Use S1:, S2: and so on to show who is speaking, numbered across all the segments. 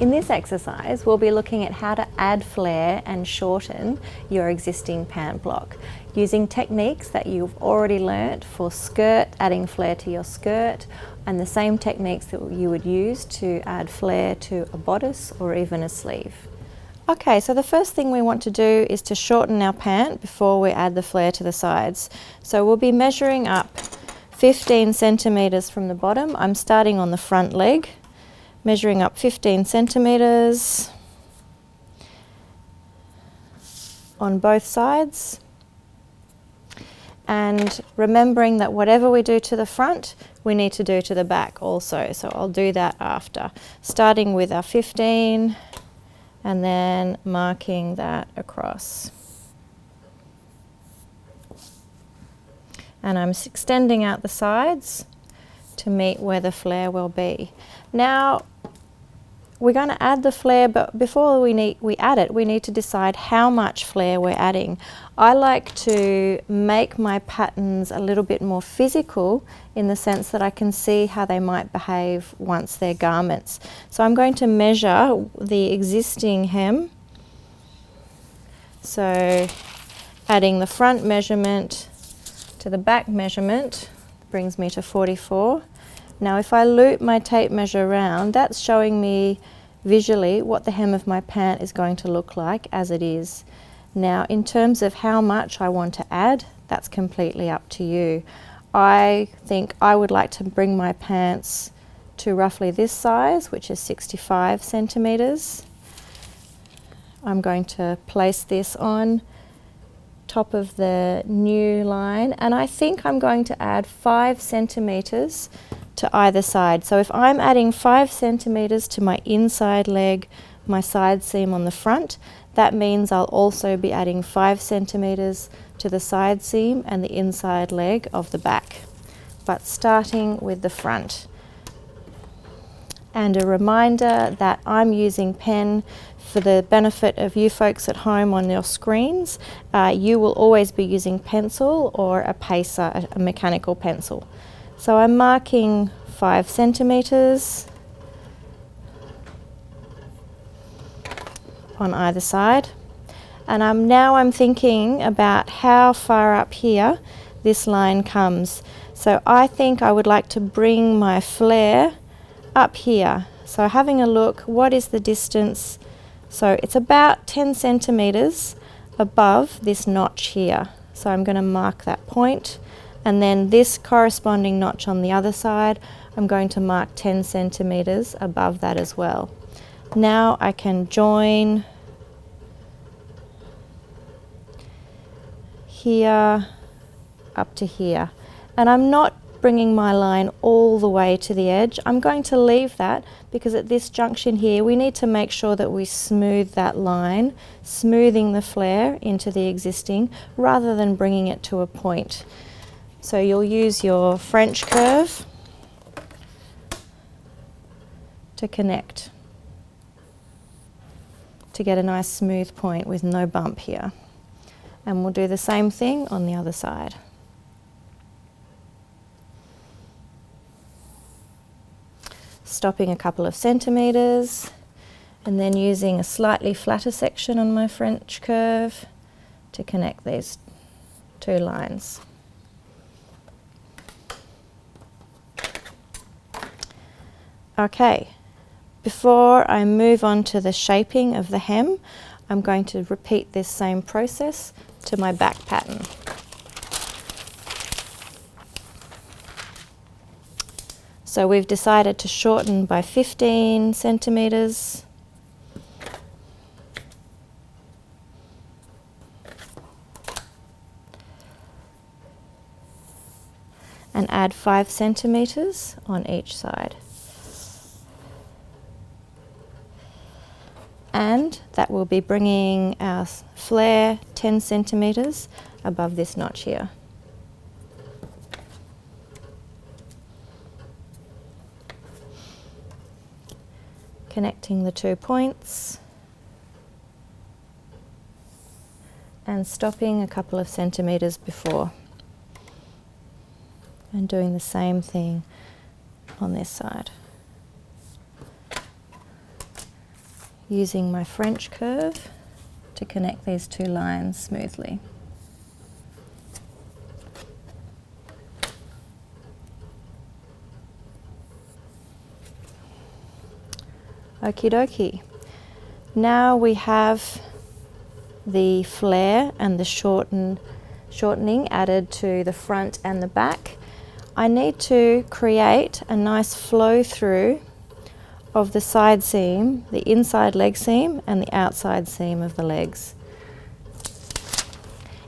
S1: In this exercise, we'll be looking at how to add flare and shorten your existing pant block using techniques that you've already learnt for skirt, adding flare to your skirt, and the same techniques that you would use to add flare to a bodice or even a sleeve. Okay, so the first thing we want to do is to shorten our pant before we add the flare to the sides. So we'll be measuring up 15 centimetres from the bottom. I'm starting on the front leg, measuring up 15 centimetres on both sides. And remembering that whatever we do to the front, we need to do to the back also. So I'll do that after, starting with our 15 and then marking that across. And I'm extending out the sides to meet where the flare will be. Now, we're going to add the flare, but before we add it, we need to decide how much flare we're adding. I like to make my patterns a little bit more physical in the sense that I can see how they might behave once they're garments. So I'm going to measure the existing hem. So adding the front measurement to the back measurement brings me to 44. Now if I loop my tape measure around, that's showing me visually what the hem of my pant is going to look like as it is. Now in terms of how much I want to add, that's completely up to you. I think I would like to bring my pants to roughly this size, which is 65 centimetres. I'm going to place this on top of the new line, and I think I'm going to add 5 centimetres to either side. So if I'm adding 5 centimetres to my inside leg, my side seam on the front, that means I'll also be adding 5 centimetres to the side seam and the inside leg of the back, but starting with the front. And a reminder that I'm using pen for the benefit of you folks at home on your screens. You will always be using pencil or a pacer, a mechanical pencil. So I'm marking 5 centimetres on either side, and now I'm thinking about how far up here this line comes. So I think I would like to bring my flare up here. So having a look, what is the distance? So it's about 10 centimetres above this notch here. So I'm going to mark that point, and then this corresponding notch on the other side, I'm going to mark 10 centimetres above that as well. Now I can join here up to here, and I'm not bringing my line all the way to the edge. I'm going to leave that because at this junction here we need to make sure that we smooth that line, smoothing the flare into the existing rather than bringing it to a point. So you'll use your French curve to connect to get a nice smooth point with no bump here. And we'll do the same thing on the other side. Stopping a couple of centimetres and then using a slightly flatter section on my French curve to connect these two lines. Okay, before I move on to the shaping of the hem, I'm going to repeat this same process to my back pattern. So we've decided to shorten by 15 centimetres. And add 5 centimetres on each side. And that will be bringing our flare 10 centimetres above this notch here. Connecting the 2 points and stopping a couple of centimetres before, and doing the same thing on this side. using my French curve to connect these two lines smoothly. Okie dokie. Now we have the flare and the shortening added to the front and the back. I need to create a nice flow through of the side seam, the inside leg seam and the outside seam of the legs.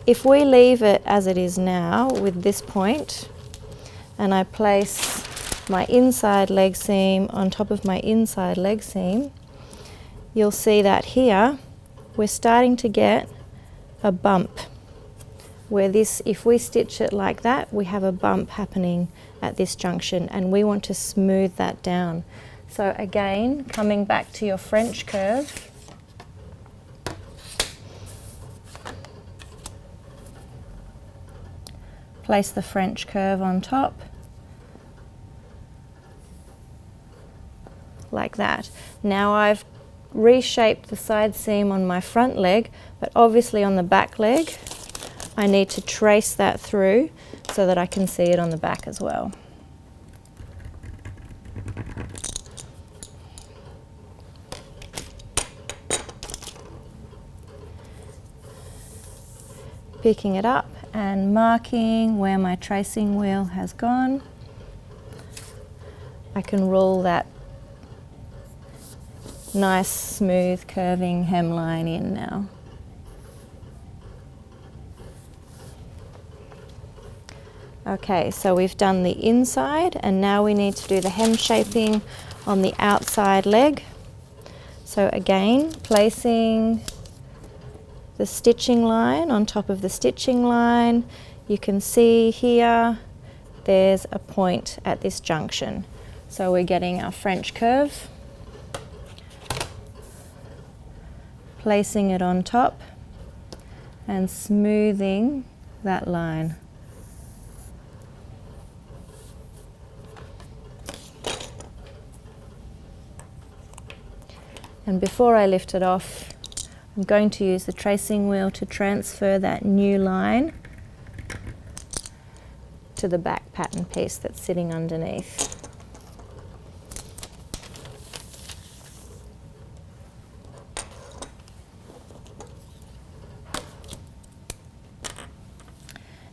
S1: If we leave it as it is now with this point, and I place my inside leg seam on top of my inside leg seam, you'll see that here we're starting to get a bump where this, if we stitch it like that, we have a bump happening at this junction, and we want to smooth that down. So again, coming back to your French curve, place the French curve on top like that. Now I've reshaped the side seam on my front leg, but obviously on the back leg I need to trace that through so that I can see it on the back as well. Picking it up and marking where my tracing wheel has gone. I can roll that nice smooth curving hemline in now. Okay, so we've done the inside and now we need to do the hem shaping on the outside leg. So again, placing the stitching line on top of the stitching line, you can see here there's a point at this junction. So we're getting our French curve, placing it on top and smoothing that line. And before I lift it off, I'm going to use the tracing wheel to transfer that new line to the back pattern piece that's sitting underneath.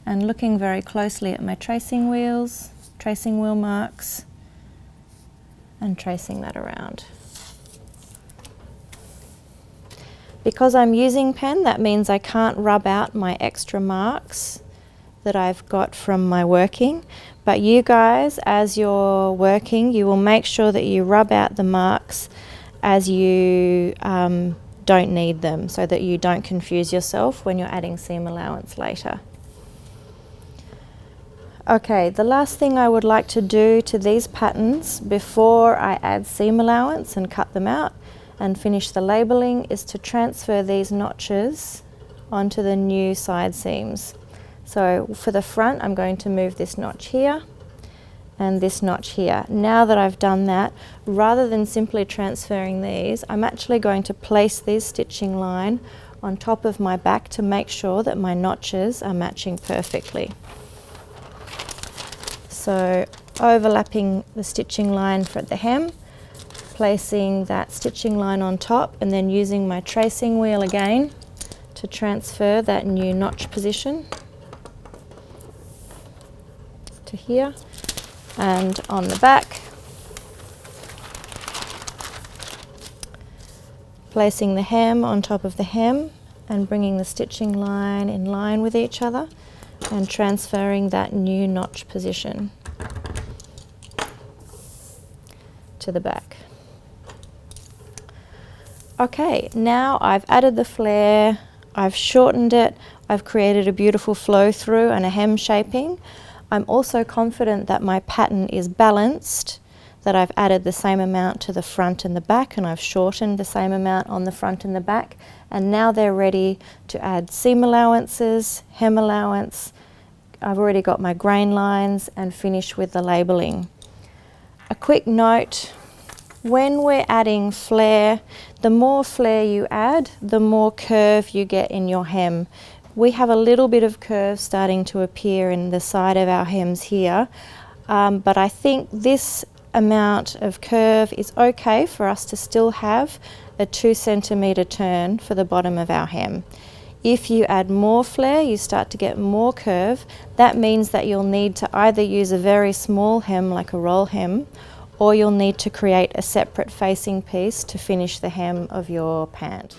S1: And looking very closely at my tracing wheels, tracing wheel marks, and tracing that around. Because I'm using pen, that means I can't rub out my extra marks that I've got from my working. But you guys, as you're working, you will make sure that you rub out the marks as you don't need them, so that you don't confuse yourself when you're adding seam allowance later. Okay, the last thing I would like to do to these patterns before I add seam allowance and cut them out and finish the labeling is to transfer these notches onto the new side seams. So for the front, I'm going to move this notch here and this notch here. Now that I've done that, rather than simply transferring these, I'm actually going to place this stitching line on top of my back to make sure that my notches are matching perfectly. So overlapping the stitching line for the hem, placing that stitching line on top, and then using my tracing wheel again to transfer that new notch position to here, and on the back placing the hem on top of the hem and bringing the stitching line in line with each other and transferring that new notch position to the back. Okay, now I've added the flare, I've shortened it, I've created a beautiful flow through and a hem shaping. I'm also confident that my pattern is balanced, that I've added the same amount to the front and the back, and I've shortened the same amount on the front and the back, and now they're ready to add seam allowances, hem allowance. I've already got my grain lines and finish with the labeling. A quick note, When we're adding flare, the more flare you add, the more curve you get in your hem. We have a little bit of curve starting to appear in the side of our hems here, but I think this amount of curve is okay for us to still have a 2 centimetre turn for the bottom of our hem. If you add more flare, you start to get more curve. That means that you'll need to either use a very small hem like a roll hem, or you'll need to create a separate facing piece to finish the hem of your pant.